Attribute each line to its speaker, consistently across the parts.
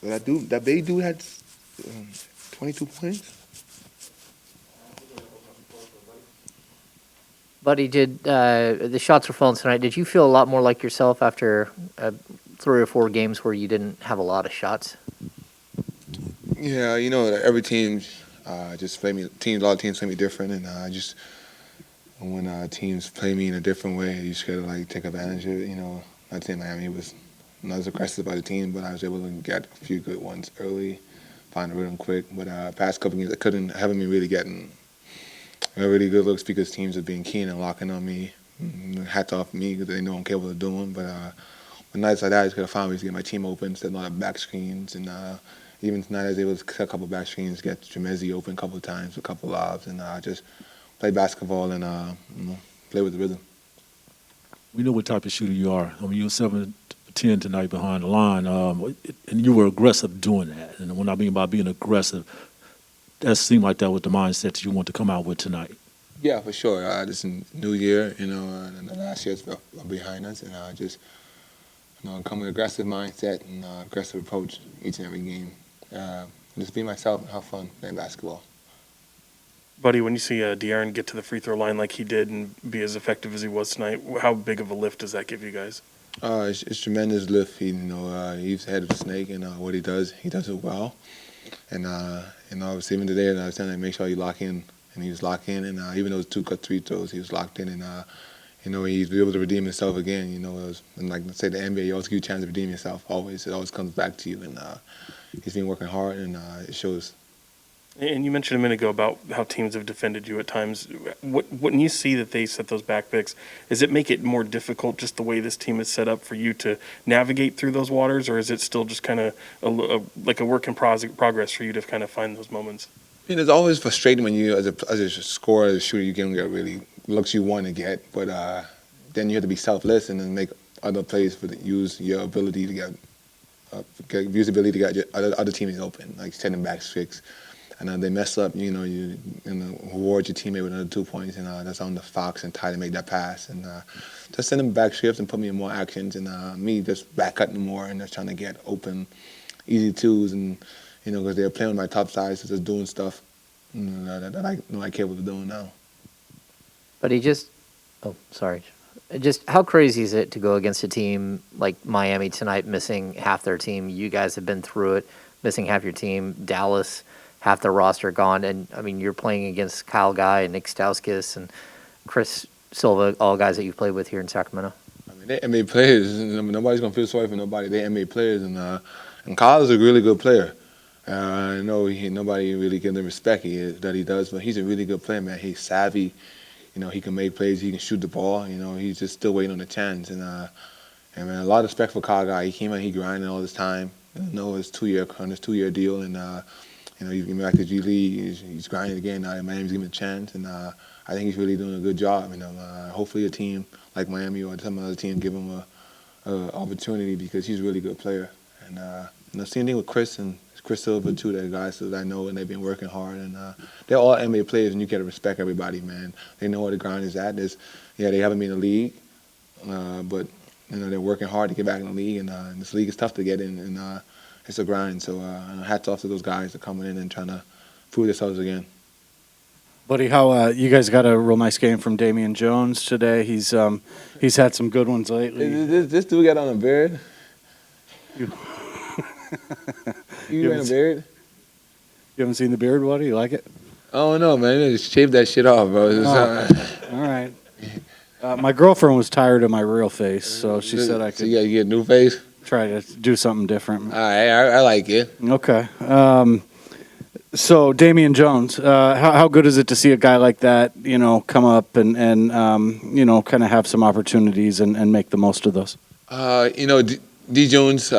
Speaker 1: That big dude had 22 points.
Speaker 2: Buddy, did the shots were falling tonight? Did you feel a lot more like yourself after 3 or 4 games where you didn't have a lot of shots?
Speaker 1: Yeah, every team just play me. A lot of teams play me different, and just when teams play me in a different way, you just gotta take advantage of it. Not saying Miami was not as aggressive by the team, but I was able to get a few good ones early, find the rhythm quick. But past couple games, haven't been really getting really good looks because teams are being keen and locking on me. Hats off me because they know I'm capable of doing. But nights like that, I just gotta find ways to get my team open, setting a lot of back screens, and even tonight I was able to cut a couple back screens, get Jamezi open a couple of times, a couple of lobs, and just play basketball and play with the rhythm.
Speaker 3: We know what type of shooter you are. I mean, you were 7 for 10 tonight behind the line, and you were aggressive doing that. And when I mean by being aggressive, that seemed like that was the mindset that you want to come out with tonight.
Speaker 1: Yeah, for sure. This is a new year, and the last year's behind us, and just come with an aggressive mindset and aggressive approach each and every game. Just be myself and have fun playing basketball.
Speaker 4: Buddy, when you see De'Aaron get to the free throw line like he did and be as effective as he was tonight, how big of a lift does that give you guys?
Speaker 1: It's tremendous lift. He's the head of the snake, and what he does it well. And obviously even today, I was telling him make sure you lock in, and he was locked in. And even those 2 cut free throws, he was locked in. And he's able to redeem himself again. And like let's say the NBA, you always give you a chance to redeem yourself. Always, it always comes back to you. And he's been working hard, and it shows.
Speaker 4: And you mentioned a minute ago about how teams have defended you at times. When you see that they set those back picks, does it make it more difficult just the way this team is set up for you to navigate through those waters, or is it still just kind of like a work in progress for you to kind of find those moments?
Speaker 1: It's always frustrating when you, as a scorer, as a shooter, you can get really looks you want to get, but then you have to be selfless and then make other plays use your ability to use the ability to get other teammates open, like sending back tricks. And they mess up, you reward your teammate with another 2 points, and that's on the Fox and Ty to make that pass. And just send them back shifts and put me in more actions, and me just back cutting more and just trying to get open, easy twos, and because they're playing with my top size, so just doing stuff that I know I'm capable of doing now.
Speaker 2: But just how crazy is it to go against a team like Miami tonight, missing half their team? You guys have been through it, missing half your team. Dallas, half their roster gone, and I mean you're playing against Kyle Guy and Nick Stauskas and Chris Silva, all guys that you've played with here in Sacramento.
Speaker 1: I mean, they're NBA players. Nobody's gonna feel sorry for nobody. They're NBA players, and Kyle is a really good player. I know nobody really gives him respect that he does, but he's a really good player, man. He's savvy. He can make plays. He can shoot the ball. He's just still waiting on the chance. And man, a lot of respect for Kyle Guy. He came out, he grinding all this time. His 2-year deal, and he's getting back to G League. He's grinding again now. Miami's giving him a chance, and I think he's really doing a good job. Hopefully a team like Miami or some other team give him a opportunity because he's a really good player. And same thing with Chris and Chris Silva too. They're guys that I know and they've been working hard, and they're all NBA players, and you gotta respect everybody, man. They know where the grind is at. They haven't been in the league, but they're working hard to get back in the league, and this league is tough to get in, and it's a grind. So hats off to those guys that are coming in and trying to prove themselves again.
Speaker 5: Buddy, how you guys got a real nice game from Damian Jones today. He's had some good ones lately.
Speaker 1: This dude got on a beard. You got a beard?
Speaker 5: You haven't seen the beard, buddy? You like it?
Speaker 1: Oh no, man! Just shave that shit off, bro.
Speaker 5: All right. My girlfriend was tired of my real face, so she said I could.
Speaker 1: So you gotta get a new face.
Speaker 5: Try to do something different.
Speaker 1: All right, I like it.
Speaker 5: Okay. So Damian Jones, how good is it to see a guy like that, come up and kind of have some opportunities and make the most of those?
Speaker 1: D Jones,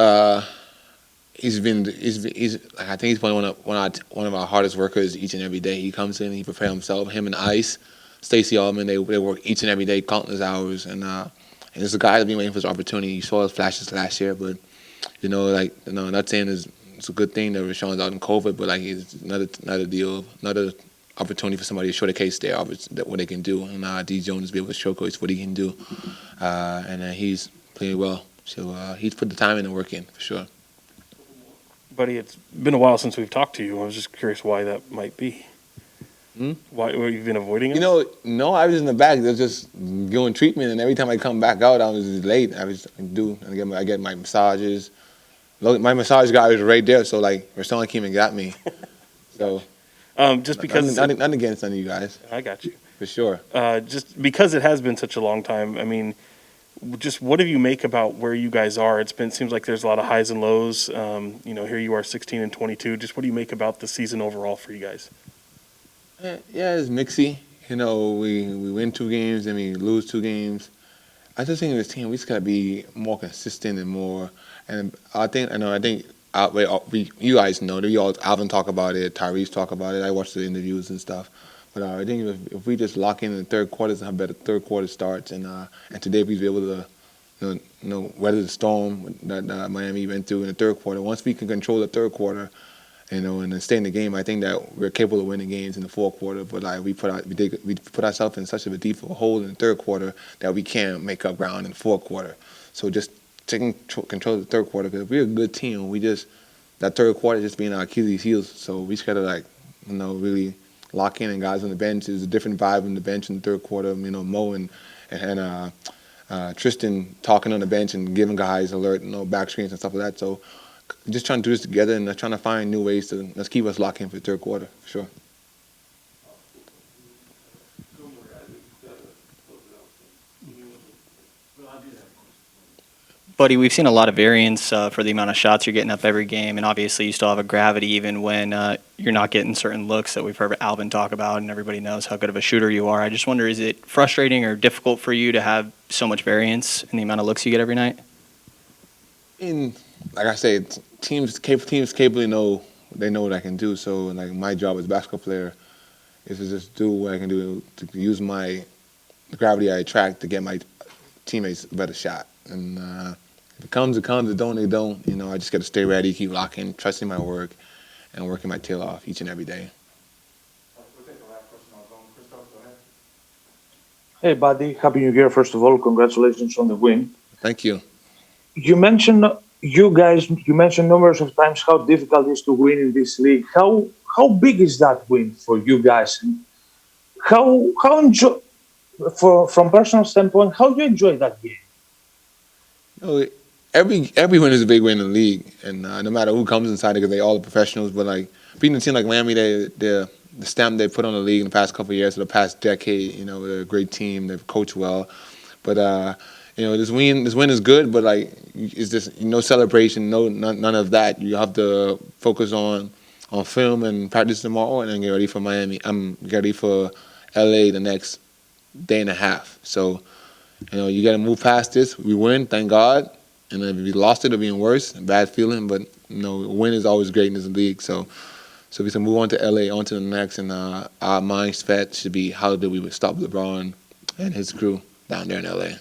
Speaker 1: he's I think he's one of our hardest workers each and every day. He comes in, he prepares himself. Him and Ice, Stacey Allman, they work each and every day, countless hours, and it's a guy that's been waiting for his opportunity. You saw his flashes last year, but I'm not saying it's a good thing that Rashawn's out in COVID, but it's another opportunity for somebody to showcase what they can do, and D Jones be able to showcase what he can do, and he's playing well. So he's put the time in and work in for sure.
Speaker 4: Buddy, it's been a while since we've talked to you. I was just curious why that might be. Why you've been avoiding us?
Speaker 1: You know, no, I was in the back. They're just doing treatment, and every time I come back out, I was late. I get my massages. Look, my massage guy was right there, so like Rashawn came and got me. So
Speaker 4: just because
Speaker 1: nothing against none of you guys,
Speaker 4: I got you.
Speaker 1: for sure.
Speaker 4: Just because it has been such a long time. I mean, just what do you make about where you guys are? Seems like there's a lot of highs and lows. Here you are, 16-22. Just what do you make about the season overall for you guys?
Speaker 1: Yeah, it's mixy. You know, we win 2 games and we lose 2 games. I just think this team, we just gotta be more consistent and more. And I think you guys know that Alvin talk about it, Tyrese talk about it. I watch the interviews and stuff. But I think if we just lock in the third quarters and have better third quarter starts, and today we'll be able to weather the storm that Miami went through in the third quarter. Once we can control the third quarter, and then stay in the game, I think that we're capable of winning games in the fourth quarter. But like we put ourselves in such a deep hole in the third quarter that we can't make up ground in the fourth quarter. So just taking control of the third quarter, because we're a good team. That third quarter just being our Achilles heels. So we just gotta really lock in. And guys on the bench, there's a different vibe on the bench in the third quarter. Mo and Tristan talking on the bench and giving guys alert, back screens and stuff like that. So just trying to do this together and trying to find new ways to let's keep us locked in for the third quarter, for sure.
Speaker 6: Buddy, we've seen a lot of variance for the amount of shots you're getting up every game, and obviously you still have a gravity even when you're not getting certain looks that we've heard Alvin talk about, and everybody knows how good of a shooter you are. I just wonder, is it frustrating or difficult for you to have so much variance in the amount of looks you get every night?
Speaker 1: Like I said, teams capably know what I can do. So like my job as a basketball player is to just do what I can do to use the gravity I attract to get my teammates a better shot. And if it comes, it comes. If it don't, it don't. I just got to stay ready, keep locking, trusting my work, and working my tail off each and every day.
Speaker 7: Hey, buddy. Happy New Year, first of all. Congratulations on the win.
Speaker 1: Thank you.
Speaker 7: You mentioned numbers of times how difficult it is to win in this league. How big is that win for you guys? And how enjoy from personal standpoint, how do you enjoy that game?
Speaker 1: Every win is a big win in the league, and no matter who comes inside it, because they all are professionals. But like beating a team like Miami, the stamp they put on the league in the past couple of years, or the past decade, they're a great team. They've coached well, but this win is good. But like, it's just no celebration, none of that. You have to focus on film and practice tomorrow, and then get ready for Miami. I'm ready for LA the next day and a half. So. You got to move past this. We win, thank God. And if we lost it, it'll be even worse, a bad feeling. But, a win is always great in this league. So we can move on to LA, on to the next. And our mindset should be, how do we stop LeBron and his crew down there in LA?